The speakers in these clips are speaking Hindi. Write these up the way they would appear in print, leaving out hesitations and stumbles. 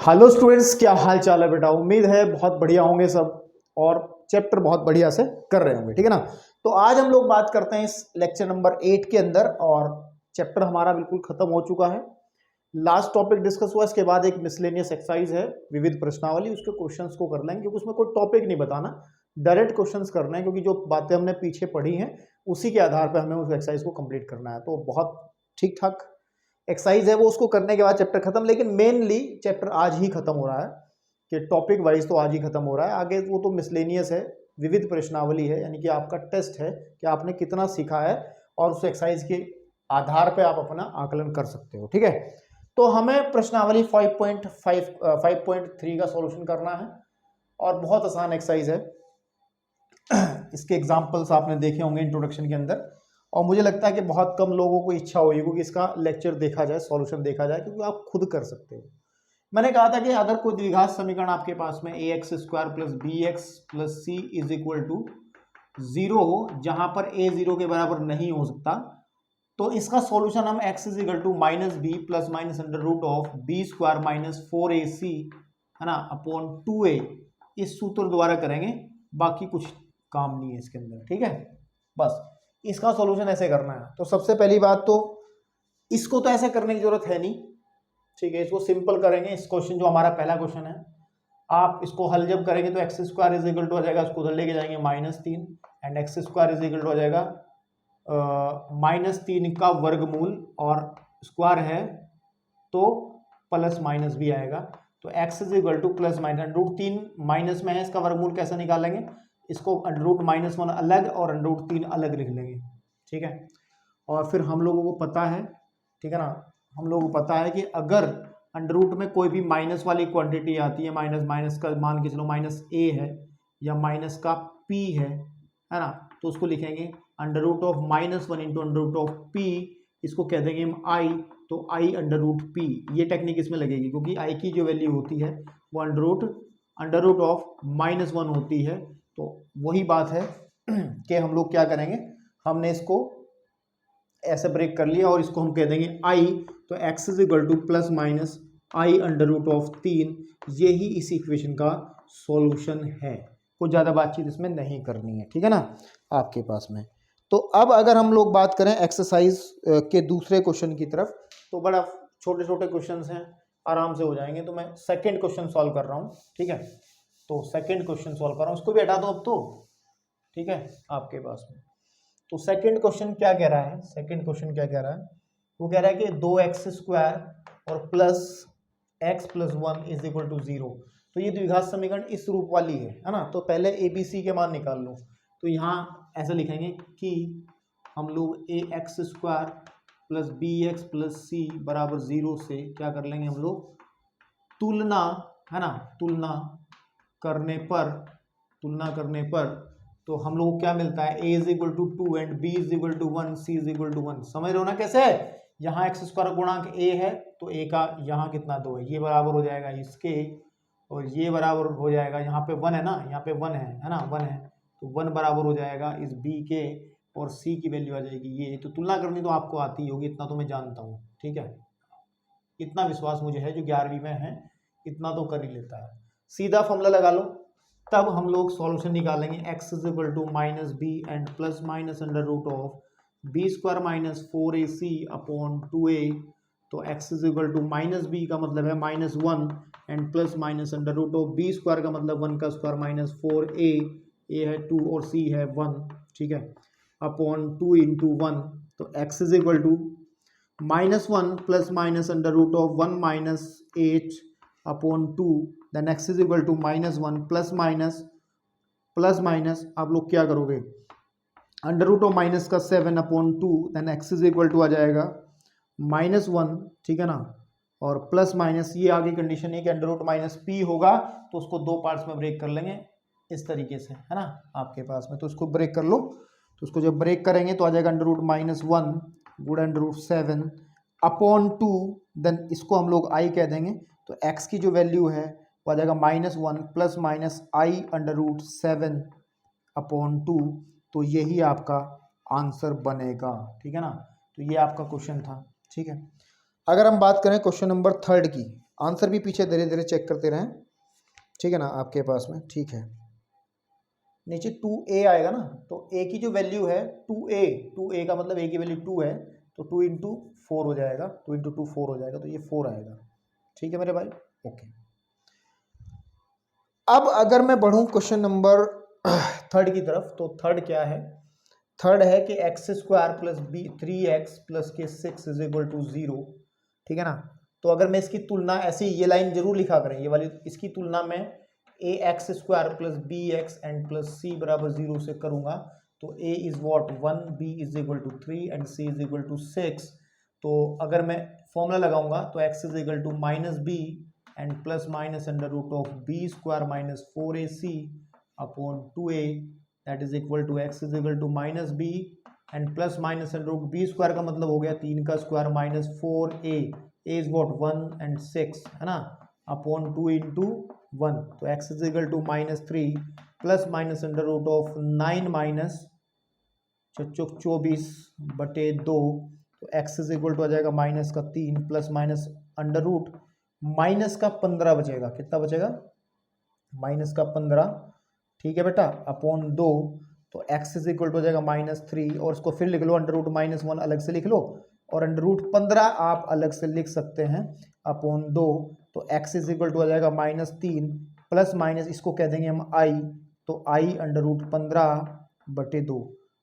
हेलो स्टूडेंट्स, क्या हाल चाल है बेटा। उम्मीद है बहुत बढ़िया होंगे सब और चैप्टर बहुत बढ़िया से कर रहे होंगे, ठीक है ना। तो आज हम लोग बात करते हैं इस लेक्चर नंबर 8 के अंदर और चैप्टर हमारा बिल्कुल खत्म हो चुका है। लास्ट टॉपिक डिस्कस हुआ, इसके बाद एक मिसलेनियस एक्सरसाइज है विविध प्रश्नावली, उसके क्वेश्चंस को कर लेंगे क्योंकि उसमें कोई टॉपिक नहीं बताना, डायरेक्ट क्वेश्चंस करने हैं क्योंकि जो बातें हमने पीछे पढ़ी हैं उसी के आधार पर हमें उस एक्सरसाइज को कंप्लीट करना है। तो बहुत ठीक ठाक एक्सरसाइज है वो, उसको करने के बाद चैप्टर खत्म। लेकिन मेनली चैप्टर आज ही खत्म हो रहा है कि टॉपिक वाइज तो आज ही खत्म हो रहा है। आगे वो तो मिसलेनियस है, विविध प्रश्नावली है, यानी कि आपका टेस्ट है कि आपने कितना सीखा है और उस एक्सरसाइज के आधार पे आप अपना आकलन कर सकते हो, ठीक है। तो हमें प्रश्नावली 5.3 का सॉल्यूशन करना है और बहुत आसान एक्सरसाइज है। इसके एग्जाम्पल्स आपने देखे होंगे इंट्रोडक्शन के अंदर और मुझे लगता है कि बहुत कम लोगों को इच्छा होगी कि इसका लेक्चर देखा जाए, सॉल्यूशन देखा जाए, क्योंकि आप खुद कर सकते हो। मैंने कहा था कि अगर कोई द्विघात समीकरण आपके पास में ax² plus bx plus c is equal to 0 हो, जहां पर a 0 के बराबर नहीं हो सकता, तो इसका सॉल्यूशन हम x is equal to minus b plus minus under root of b² minus 4ac है ना अपॉन 2a इस सूत्र द्वारा करेंगे। बाकी कुछ काम नहीं है इसके अंदर, ठीक है। बस इसका सॉल्यूशन ऐसे करना है। तो सबसे पहली बात तो इसको तो ऐसे करने की जरूरत है नहीं, ठीक है। इसको सिंपल करेंगे। इस क्वेश्चन जो हमारा पहला क्वेश्चन है, आप इसको हल जब करेंगे तो x² इज इक्वल टू आ जाएगा, उसको उधर लेके जाएंगे -3 and x² is equal to आ जाएगा -3 का वर्गमूल और स्क्वायर है तो प्लस माइनस भी आएगा। तो x is equal two plus minus √3 minus में है, इसका वर्गमूल कैसे निकालेंगे, इसको √-1 अलग और √3 अलग लिख लेंगे, ठीक है। और फिर हम लोगों को पता है, ठीक है ना, हम लोगों को पता है कि अगर अंडर रूट में कोई भी माइनस वाली क्वांटिटी आती है, माइनस का मान के चलो -a है या माइनस का p है ना, तो उसको लिखेंगे √-1 into under root of p, इसको कह देंगे हम i, तो i √p। ये टेक्निक इसमें लगेगी क्योंकि i की जो वैल्यू होती है वो √-1 होती है। तो वही बात है कि हम लोग क्या करेंगे, हमने इसको ऐसे ब्रेक कर लिया और इसको हम कह देंगे i, तो x is equal two plus minus i √3। यही इस इक्वेशन का सॉल्यूशन है। कुछ ज़्यादा बातचीत इसमें नहीं करनी है, ठीक है ना, आपके पास में। तो अब अगर हम लोग बात करें एक्सरसाइज के दूसरे क्वेश्चन की तरफ, तो बड़ा छोटे छोटे क्वेश्चन हैं, आराम से हो जाएंगे। तो मैं सेकेंड क्वेश्चन सॉल्व कर रहा हूँ, ठीक है। तो सेकेंड क्वेश्चन सॉल्व कर रहा हूँ, उसको भी हटा दो अब तो, ठीक है, आपके पास में। तो सेकंड क्वेश्चन क्या कह रहा है, सेकंड क्वेश्चन क्या कह रहा है, वो कह रहा है कि 2x² और plus x plus 1 is equal to 0। तो ये द्विघात समीकरण इस रूप वाली है ना। तो पहले ABC के मान निकाल लो। तो यहाँ ऐसे लिखेंगे कि हम लोग ax² plus bx plus c बराबर 0 से क्या कर लेंगे, हम लोग तुलना, है ना, तुलना करने पर तो हम लोग को क्या मिलता है, a is equal to 2 and b is equal to 1, c is equal to 1। समझ रहे हो ना कैसे है। यहाँ x² गुणांक a है तो a का यहाँ कितना 2 है, ये बराबर हो जाएगा इसके, और ये बराबर हो जाएगा, यहाँ पे 1 है ना, यहाँ पे 1 है ना, 1 है, तो 1 बराबर हो जाएगा इस b के, और c की वैल्यू आ जाएगी ये। तो तुलना करनी तो आपको आती होगी, इतना तो मैं जानता हूँ, ठीक है। इतना विश्वास मुझे है, जो 11वीं में है इतना तो कर ही लेता है। सीधा फॉर्मूला लगा लो, तब हम लोग सॉल्यूशन निकालेंगे। x is equal to minus b and plus minus under root of b² minus 4ac upon 2a। तो x is equal to minus b का मतलब है -1 and plus minus under root of b² का मतलब 1 का स्क्वायर माइनस 4a, a है 2 और c है 1, ठीक है, अपॉन 2 इंटू 1। तो x is equal to -1 plus minus under root of 1 minus 8 upon 2, then x is equal to -1 plus minus आप लोग क्या करोगे, अंडर रूट ऑफ माइनस का 7 upon 2, then x is equal to आ जाएगा -1, ठीक है ना, और प्लस माइनस ये आगे कंडीशन है कि अंडर रूट माइनस पी होगा, तो उसको दो पार्ट्स में ब्रेक कर लेंगे इस तरीके से, है ना, आपके पास में। तो उसको ब्रेक कर लो, तो उसको जब ब्रेक करेंगे तो आ जाएगा under root -1 good under root 7 upon 2, then इसको हम लोग i कह देंगे। तो x की जो वैल्यू है वो आ जाएगा -1 plus minus i under root 7 upon 2। तो यही आपका आंसर बनेगा, ठीक है ना। तो ये आपका क्वेश्चन था, ठीक है। अगर हम बात करें क्वेश्चन नंबर 3 की, आंसर भी पीछे धीरे धीरे चेक करते रहें, ठीक है ना, आपके पास में, ठीक है। नीचे 2a आएगा ना, तो a की जो वैल्यू है 2a का मतलब a की वैल्यू 2 है, तो 2 इंटू 4 हो जाएगा, 2 इंटू 2 4 हो जाएगा, तो ये 4 आएगा, ठीक है मेरे भाई, ओके। अब अगर मैं बढ़ूं क्वेश्चन नंबर थर्ड की तरफ, तो थर्ड क्या है, थर्ड है कि x square plus b 3x plus के 6 इज इक्वल टू 0, ठीक है ना। तो अगर मैं इसकी तुलना ऐसी, ये लाइन जरूर लिखा करें ये वाली, इसकी तुलना में a x square plus b x and plus c बराबर 0 से करूंगा, तो a is what 1, b is equal to 3 and c is equal to 6। तो अगर मैं फॉर्मूला लगाऊंगा तो x is equal to minus b and plus minus under root of b square minus 4ac upon 2a, that is equal to x is equal to minus b and plus minus under root b square का मतलब हो गया 3 का square minus 4a, a is what 1 and 6 है ना, अपॉन 2 इंटू 1, तो x is equal to -3 plus minus under root of 9 minus 24 बटे 2, तो एक्स इज इक्वल टू आ जाएगा माइनस का 3 plus minus under root minus का 15 बचेगा, कितना बचेगा, माइनस का 15, ठीक है बेटा, अपॉन 2, तो एक्स इज इक्वल टू हो जाएगा -3, और इसको फिर लिख लो अंडर रूट -1 अलग से लिख लो, और अंडर रूट 15 आप अलग से लिख सकते हैं अपॉन 2, तो एक्स इज इक्वल टू आ जाएगा -3 प्लस माइनस इसको कह देंगे हम आई, तो आई अंडर रूट 15 बटे 2।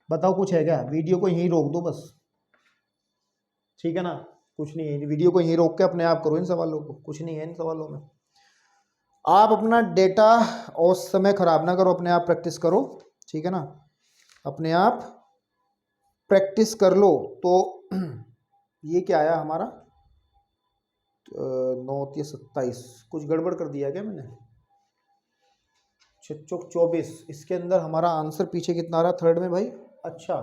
बताओ कुछ है क्या, वीडियो को यहीं रोक दो बस, ठीक है ना, कुछ नहीं है, वीडियो को यहीं रोक के अपने आप करो इन सवालों को, कुछ नहीं है इन सवालों में। आप अपना डेटा और समय खराब ना करो, अपने आप प्रैक्टिस करो, ठीक है ना, अपने आप प्रैक्टिस कर लो। तो ये क्या आया हमारा 9×27, कुछ गड़बड़ कर दिया क्या मैंने, 6×24, इसके अंदर हमारा आंसर पीछे कितना आ रहा थर्ड में भाई, अच्छा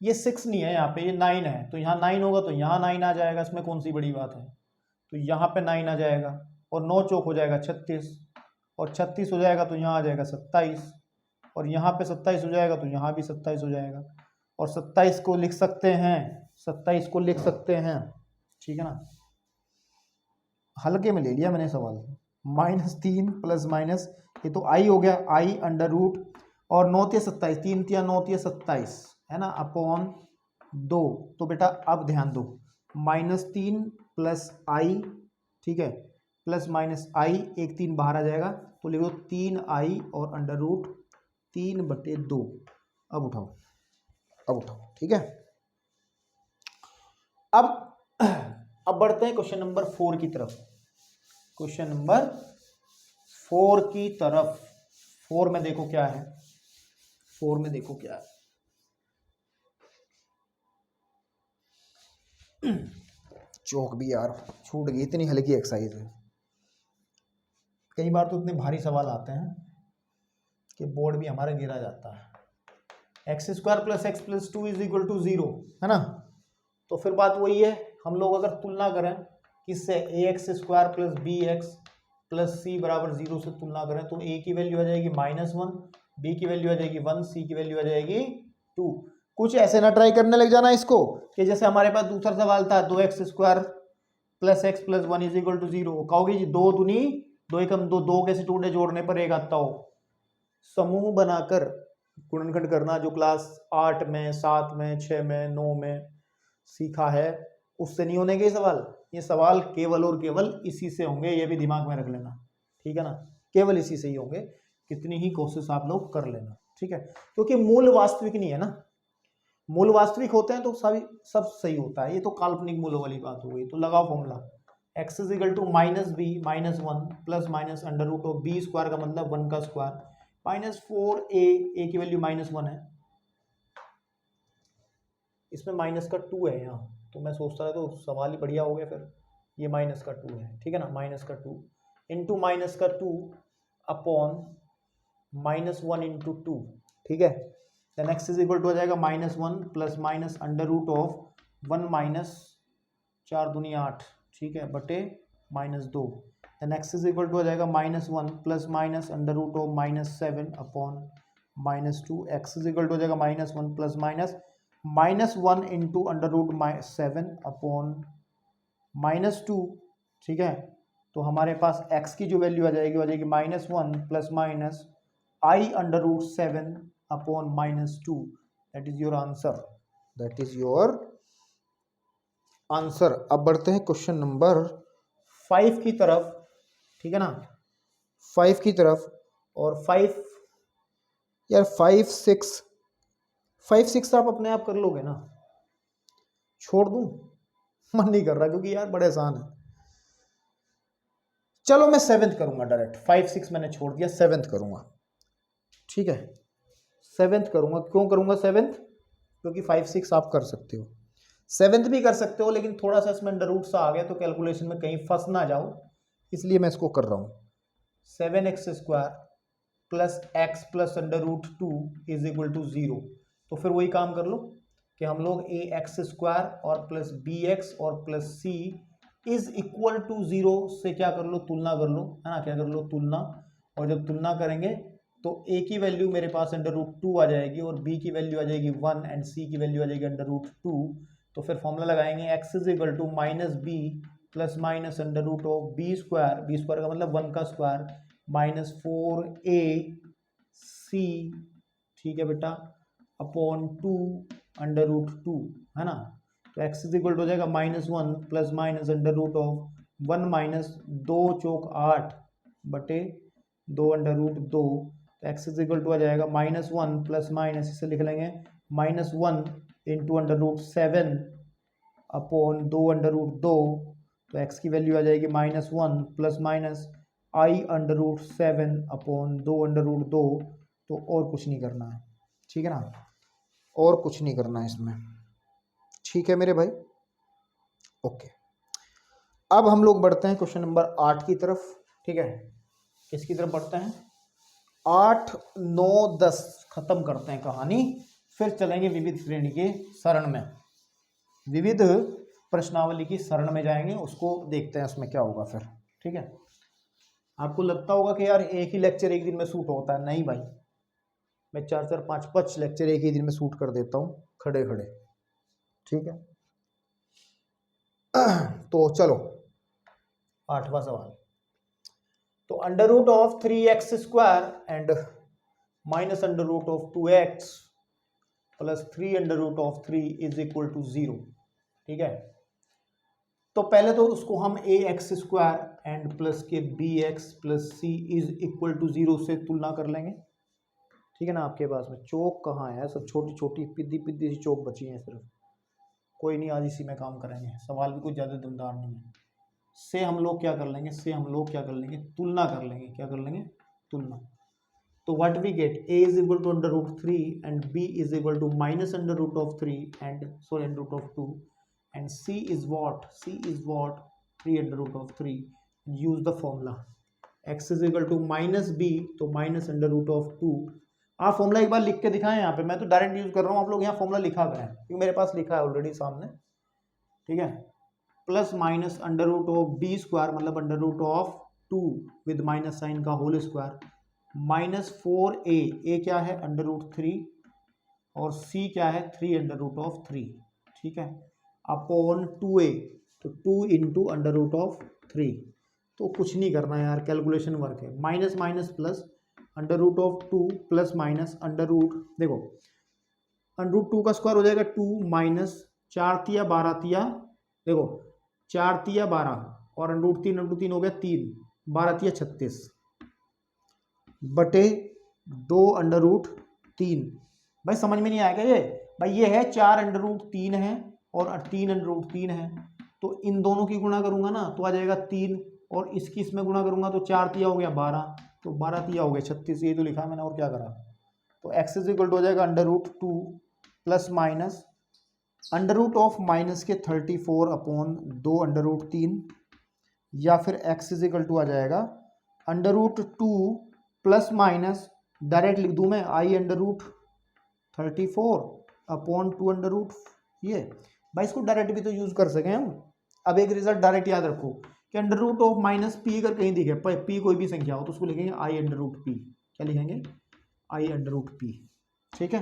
ये 6 नहीं है यहाँ पे, ये 9 है, तो यहाँ 9 होगा तो यहाँ 9 आ जाएगा, इसमें कौन सी बड़ी बात है, तो यहाँ पे 9 आ जाएगा, और 9 चौक हो जाएगा 36, और 36 हो जाएगा तो यहाँ आ जाएगा 27, और यहाँ पे 27 हो जाएगा तो यहाँ भी 27 हो जाएगा, और 27 को लिख सकते हैं, 27 को लिख सकते हैं, ठीक है ना, हल्के में ले लिया मैंने सवाल, -3 प्लस माइनस, ये तो आई हो गया, आई अंडर रूट, और 9×27, 3×9=27 है ना, अपॉन 2, तो बेटा अब ध्यान दो, -3 प्लस आई, ठीक है, प्लस माइनस आई, 1 3 बाहर आ जाएगा, तो लिखो 3i और अंडर रूट 3/2, अब उठाओ, अब उठाओ, ठीक है। अब बढ़ते हैं क्वेश्चन नंबर 4 की तरफ, क्वेश्चन नंबर 4 की तरफ। 4 में देखो क्या है, 4 में देखो क्या है, चौक भी यार छूट गई, इतनी हल्की एक्सरसाइज है, कई बार तो इतने भारी सवाल आते हैं कि बोर्ड भी हमारा गिरा जाता है। X square plus x plus 2 is equal to 0 है ना, तो फिर बात वही है, हम लोग अगर तुलना करें किससे, a x square plus b x plus c बराबर 0 से तुलना करें, तो ए की वैल्यू आ जाएगी -1, बी की वैल्यू आ जाएगी 1, सी की वैल्यू आ जाएगी 2। कुछ ऐसे ना ट्राई करने लग जाना इसको कि जैसे हमारे पास दूसरा सवाल था 2x square plus x plus 1 is equal to 0, कहोगे जी 2 दूनी 2 एकम 2, 2 कैसे टूटे जोड़ने पर एक आता हो, समूह बनाकर गुणनखंड करना जो क्लास 8 में 7 में 6 में 9 में सीखा है, उससे नहीं होने के सवाल, ये सवाल केवल और केवल इसी से होंगे, ये भी दिमाग में रख लेना, ठीक है ना, केवल इसी से ही होंगे, कितनी ही कोशिश आप लोग कर लेना, ठीक है, क्योंकि मूल वास्तविक नहीं है ना, मूल वास्तविक होते हैं तो सब सही होता है, ये तो काल्पनिक मूलों वाली बात हो गई। तो लगाओ formula, x is equal to -b -1 plus minus under root of b square का मतलब 1 का स्क्वायर -4a, a की वैल्यू -1 है, इसमें माइनस का 2 है यहाँ, तो मैं सोचता था तो सवाल ही बढ़िया हो गया, फिर ये माइनस का 2 है, ठीक है ना, माइनस का 2 इंटू माइनस का 2 अपॉन -1 इंटू 2, ठीक है, then x is equal to हो जाएगा -1 plus minus under root of 1 minus 4 दूनी 8, ठीक है, बटे -2, then x is equal to हो जाएगा -1 plus minus under root of -7 upon -2, x is equal to हो जाएगा -1 plus minus -1 into under root 7 upon -2, ठीक है, तो हमारे पास x की जो वैल्यू आ जाएगी वो आ जाएगी -1 plus minus i√7 upon -2। That is your answer, that is your answer. अब बढ़ते हैं क्वेश्चन नंबर 5 की तरफ, ठीक है ना, 5 की तरफ। और 5 यार 5 6 आप अपने आप कर लोगे ना, छोड़ दूं? मन नहीं कर रहा क्योंकि यार बड़े आसान है। चलो मैं 7th करूंगा डायरेक्ट, 5 6 मैंने छोड़ दिया, 7th करूंगा, ठीक है, 7th करूंगा। क्यों करूंगा 7th? क्योंकि 5 6 आप कर सकते हो, 7th भी कर सकते हो, लेकिन थोड़ा सा इसमें अंडर रूट सा आ गया तो कैलकुलेशन में कहीं फंस ना जाओ, इसलिए मैं इसको कर रहा हूं। 7x² plus x plus √2 is equal to 0। तो फिर वही काम कर लो कि हम लोग ax² और प्लस bx और plus c is equal to 0 से क्या कर लो, तुलना कर लो, है ना, क्या कर लो, तुलना। और जब तुलना करेंगे तो a की वैल्यू मेरे पास √2 आ जाएगी और b की वैल्यू आ जाएगी 1 एंड c की वैल्यू आ जाएगी √2। तो फिर फॉर्मूला लगाएंगे x is equal to -b plus minus √b², b² का मतलब 1 का स्क्वायर, -4ac, ठीक है बेटा, अपॉन 2 √2, है ना। तो x इज इक्वल हो जाएगा -1 प्लस माइनस √1 माइनस 2 चौक 8 बटे 2 √2। तो x इज इक्वल टू आ जाएगा -1 प्लस माइनस, इसे लिख लेंगे -1 इंटू √7 अपॉन 2 √2। तो x की वैल्यू आ जाएगी -1 प्लस माइनस i√7 अपॉन 2 √2। तो और कुछ नहीं करना है, ठीक है ना, और कुछ नहीं करना है इसमें, ठीक है मेरे भाई, ओके। अब हम लोग बढ़ते हैं क्वेश्चन नंबर 8 की तरफ, ठीक है, किसकी तरफ बढ़ते हैं, 8 9 10 खत्म करते हैं कहानी, फिर चलेंगे विविध श्रेणी के सरण में, विविध प्रश्नावली की सरण में जाएंगे, उसको देखते हैं उसमें क्या होगा फिर, ठीक है। आपको लगता होगा कि यार एक ही लेक्चर एक दिन में शूट होता है, नहीं भाई, मैं 4 4 5 5 लेक्चर एक ही दिन में शूट कर देता हूँ खड़े खड़े, ठीक है। तो चलो 8वां सवाल। तो √3x² and minus √2x plus 3 is equal to 0, ठीक है। तो पहले तो उसको हम ax² एंड प्लस के bx plus c is equal to 0 से तुलना कर लेंगे, ठीक है ना। आपके पास में चौक कहाँ है, सब छोटी छोटी पिद्दी पिद्दी सी चौक बची हैं सिर्फ, कोई नहीं, आज इसी में काम करेंगे, सवाल भी कुछ ज़्यादा दमदार नहीं है। से हम लोग क्या कर लेंगे, तुलना कर लेंगे, क्या कर लेंगे, तुलना। तो what we get, a is equal to √3 and b is equal to minus √3 and sorry √2 and c is what 3 use the formula x is equal to -b, तो माइनस √2। आप फॉर्मूला एक बार लिख के दिखाएं यहाँ पे, मैं तो डायरेक्ट यूज कर रहा हूँ, आप लोग यहाँ फॉर्मूला लिखा करें क्योंकि मेरे पास लिखा है ऑलरेडी सामने, ठीक है। प्लस माइनस √b² मतलब √2 विद माइनस साइन का होल स्क्वायर, -4a, a क्या है √3 और c क्या है 3 ठीक है, अपॉन 2a, तो 2 इंटू √3। तो कुछ नहीं करना यार, कैलकुलेशन वर्क है, minus minus plus √2 plus minus देखो √2 का स्क्वायर हो जाएगा 2 माइनस 4 तिया 12 तिया, देखो 4 तिया 12 और √3 हो गया 3, 12 तिया 36 बटे 2 √3। भाई समझ में नहीं आएगा ये, भाई ये है 4 √3 है और 3 √3 है, तो इन दोनों की गुणा करूंगा ना तो आ जाएगा 3 और इसकी इसमें गुणा करूंगा तो 4 तिया हो गया 12, तो 12 तिया हो गया 36, ये तो लिखा मैंने और क्या करा। तो x इज इक्वल टू हो जाएगा √2 प्लस माइनस माइनस के 34 अपॉन 2 √3, या फिर x इज इक्वल टू आ जाएगा √2 प्लस माइनस, डायरेक्ट लिख दूं मैं i√34 अपॉन 2 ये, भाई इसको डायरेक्ट भी तो यूज कर सकें हम। अब एक रिजल्ट डायरेक्ट याद रखो कि √-p अगर कहीं दिखे, p कोई भी संख्या हो तो उसको लिखेंगे i√p, क्या लिखेंगे i√p, ठीक है।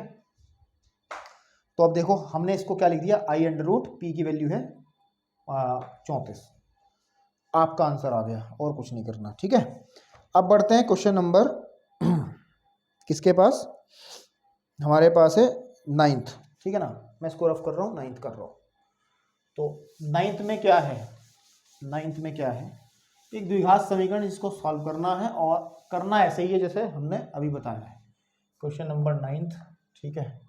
तो अब देखो हमने इसको क्या लिख दिया, i√p की वैल्यू है 34। आपका आंसर आ गया, और कुछ नहीं करना, ठीक है। अब बढ़ते हैं क्वेश्चन नंबर किसके पास, हमारे पास है 9th, ठीक है ना। मैं इसको रफ कर रहा हूँ, 9th कर रहा हूँ। तो 9th में क्या है, 9th में क्या है, एक द्विघात समीकरण जिसको सॉल्व करना है, और करना ऐसे ही है जैसे हमने अभी बताया है। क्वेश्चन नंबर 9th, ठीक है।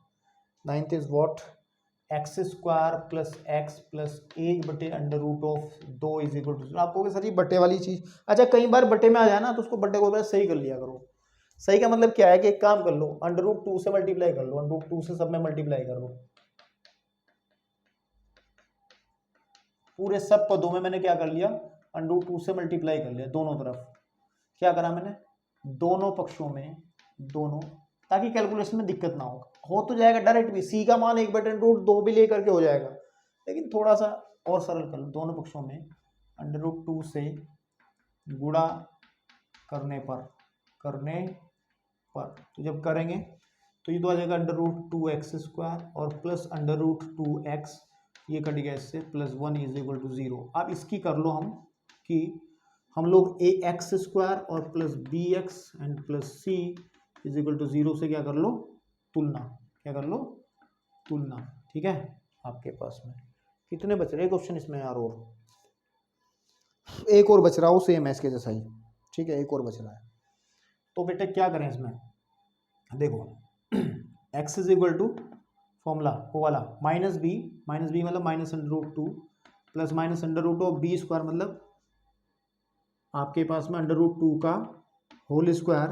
9th is what, x square plus x plus 1/√2 is equal to, आप कहोगे सर ये बटे वाली चीज, अच्छा कई बार बटे में आ जाए ना तो उसको बटे को सही कर लिया करो। सही का मतलब क्या है कि एक काम कर लो, √2 से मल्टीप्लाई कर लो, √2 से सब में मल्टीप्लाई कर लो, पूरे सब पदों में मैंने क्या कर लिया, √2 से मल्टीप्लाई कर लिया दोनों तरफ। क्या करा मैंने, दोनों पक्षों में, दोनों, ताकि कैलकुलेशन में दिक्कत ना हो तो जाएगा डायरेक्ट भी, सी का मान 1/√2 भी लेकर के हो जाएगा, लेकिन थोड़ा सा और सरल कर लो, दोनों पक्षों में √2 से गुणा करने पर तो जब करेंगे तो ये तो आ जाएगा √2x² और प्लस √2x, ये कट गया इससे, +1 इज इक्वल टू 0। अब इसकी कर लो हम कि हम लोग ax² और plus bx and plus c is equal to 0 से क्या कर लो, तुलना, क्या कर लो, तुलना, ठीक है। आपके पास में कितने बच रहे क्वेश्चन इसमें यार, और एक और बच रहा हो सेम है इसके जैसा ही, ठीक है, एक और बच रहा है। तो बेटे क्या करें इसमें, देखो x is equal to formula वो वाला -b मतलब -√2 प्लस -√2 मतलब आपके पास में √2 का होल स्क्वायर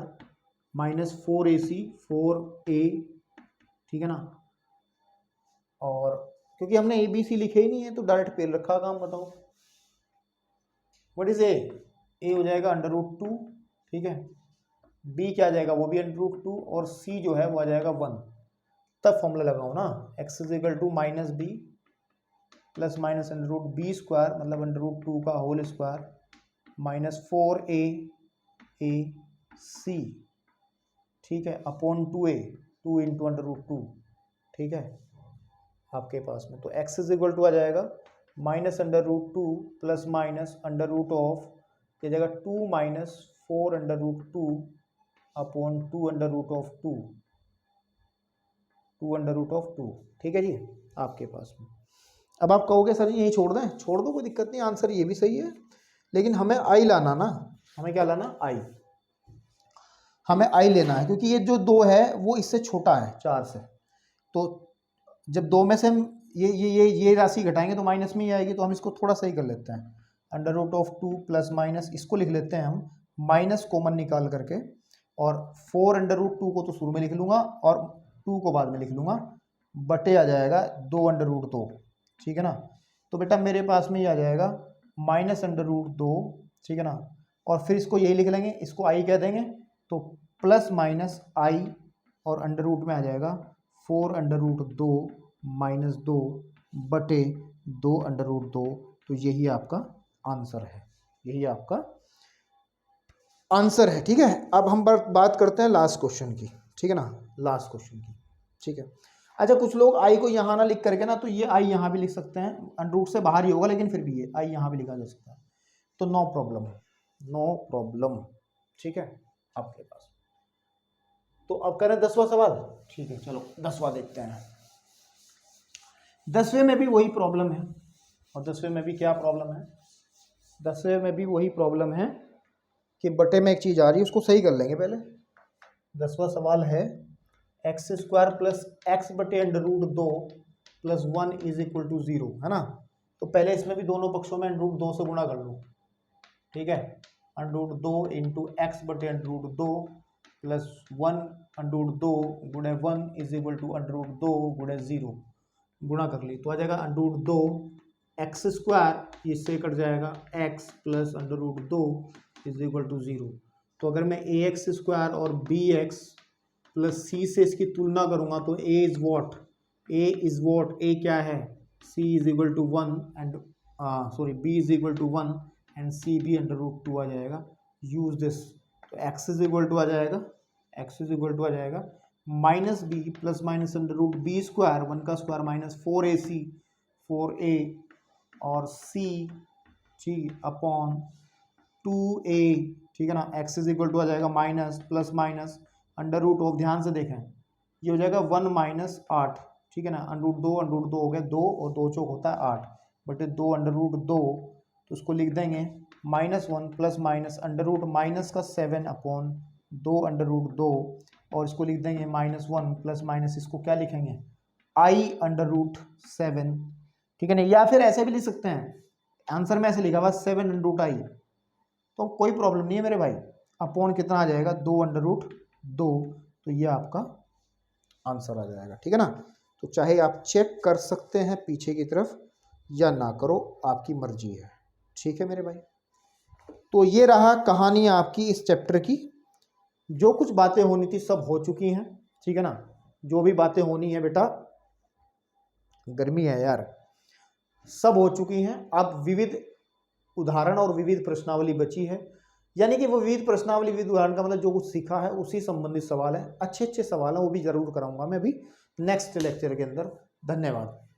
-4ac 4a, ठीक है ना। और क्योंकि हमने ABC लिखे ही नहीं है तो डायरेक्ट पेल रखा काम, बताओ व्हाट इज ए हो जाएगा √2, ठीक है, b क्या आ जाएगा, वो भी √2, और c जो है वो आ जाएगा 1। तब फॉर्मूला लगाओ ना, x is equal to -b plus -√b² मतलब √2 का होल स्क्वायर -4ac, ठीक है, अपॉन 2a, 2 इंटू √2, ठीक है, आपके पास में। तो x इज इक्वल टू आ जाएगा -√2 प्लस √ ये जाएगा 2 - 4√2 अपॉन 2√2, 2√2, ठीक है जी, आपके पास में। अब आप कहोगे सर यही छोड़ दें, छोड़ दो, कोई दिक्कत नहीं, आंसर ये भी सही है, लेकिन हमें आई लाना ना, हमें क्या लाना, आई, हमें आई लेना है, क्योंकि ये जो 2 है वो इससे छोटा है 4 से, तो जब 2 में से हम ये राशि घटाएंगे तो माइनस में ही आएगी, तो हम इसको थोड़ा सही कर लेते हैं, √2 प्लस माइनस, इसको लिख लेते हैं हम माइनस कॉमन निकाल करके, और 4√2 को तो शुरू में लिख लूंगा और 2 को बाद में लिख लूंगा, बटे आ जाएगा 2√2, ठीक है ना। तो बेटा मेरे पास में ये आ जाएगा -√2, ठीक है ना, और फिर इसको यही लिख लेंगे, इसको आई कह देंगे, तो प्लस माइनस आई, और अंडर रूट में आ जाएगा 4√2 - 2 बटे 2√2, तो यही आपका आंसर है, यही आपका आंसर है, ठीक है। अब हम बात करते हैं लास्ट क्वेश्चन की, ठीक है ना, लास्ट क्वेश्चन की, ठीक है। अच्छा कुछ लोग आई को यहाँ ना लिख करके ना, तो ये आई यहाँ भी लिख सकते हैं, अंडर रूट से बाहर ही होगा, लेकिन फिर भी ये आई यहाँ भी लिखा जा सकता है, तो नो प्रॉब्लम, नो प्रॉब्लम, ठीक है, आपके पास। तो अब करें 10वां सवाल, ठीक है, चलो 10वां देखते हैं। 10वें में भी वही प्रॉब्लम है, और 10वें में भी क्या प्रॉब्लम है, 10वें में भी वही प्रॉब्लम है कि बटे में एक चीज़ आ रही है, उसको सही कर लेंगे पहले। 10वां सवाल है x² प्लस x बटे √2 प्लस 1 इज इक्वल टू 0, है ना। तो पहले इसमें भी दोनों पक्षों में √2 से गुणा कर लो, ठीक है, √2 इंटू एक्स बटे √2 प्लस 1 √2 गुणे 1 इज इक्वल टू √2 गुणे 0, गुणा कर ली तो आ जाएगा √2 x², इससे कट जाएगा x plus √2 is equal to 0। तो अगर मैं ax² और bx प्लस c से इसकी तुलना करूंगा तो a इज वॉट, a क्या है, c is equal to 1 and b is equal to 1 and c भी √2 आ जाएगा, यूज दिस। तो x इज इक्वल टू आ जाएगा, x इज इक्वल टू आ जाएगा -b प्लस -√b², 1 का स्क्वायर -4ac 4a और सी ठीक अपॉन 2a, ठीक है ना। x इज इक्वल टू आ जाएगा minus plus minus under root of, ध्यान से देखें ये हो जाएगा 1 माइनस 8, ठीक है ना। अंडर रूट दो हो गया 2 और 2 चौक होता है 8 बटे 2 अंडर रूट 2, तो उसको लिख देंगे -1 plus minus under root minus का 7 अपॉन 2 अंडर रूट 2, और इसको लिख देंगे -1 प्लस माइनस इसको क्या लिखेंगे i अंडर रूट 7, ठीक है ना। या फिर ऐसे भी लिख सकते हैं, आंसर में ऐसे लिखा हुआ 7 अंडर रूट i, तो कोई प्रॉब्लम नहीं है मेरे भाई। अपॉन कितना आ जाएगा 2 अंडर रूट 2, तो ये आपका आंसर आ जाएगा, ठीक है ना। तो चाहे आप चेक कर सकते हैं पीछे की तरफ या ना करो, आपकी मर्जी है, ठीक है मेरे भाई। तो ये रहा कहानी आपकी इस चैप्टर की। जो कुछ बातें होनी थी सब हो चुकी हैं, ठीक है ना। जो भी बातें होनी है बेटा, गर्मी है यार, सब हो चुकी हैं। अब विविध उदाहरण और विविध प्रश्नावली बची है, यानी कि वो विविध प्रश्नावली विविध उदाहरण का मतलब जो कुछ सीखा है उसी संबंधित सवाल है। अच्छे अच्छे सवाल है, वो भी जरूर कराऊंगा मैं अभी नेक्स्ट लेक्चर के अंदर। धन्यवाद।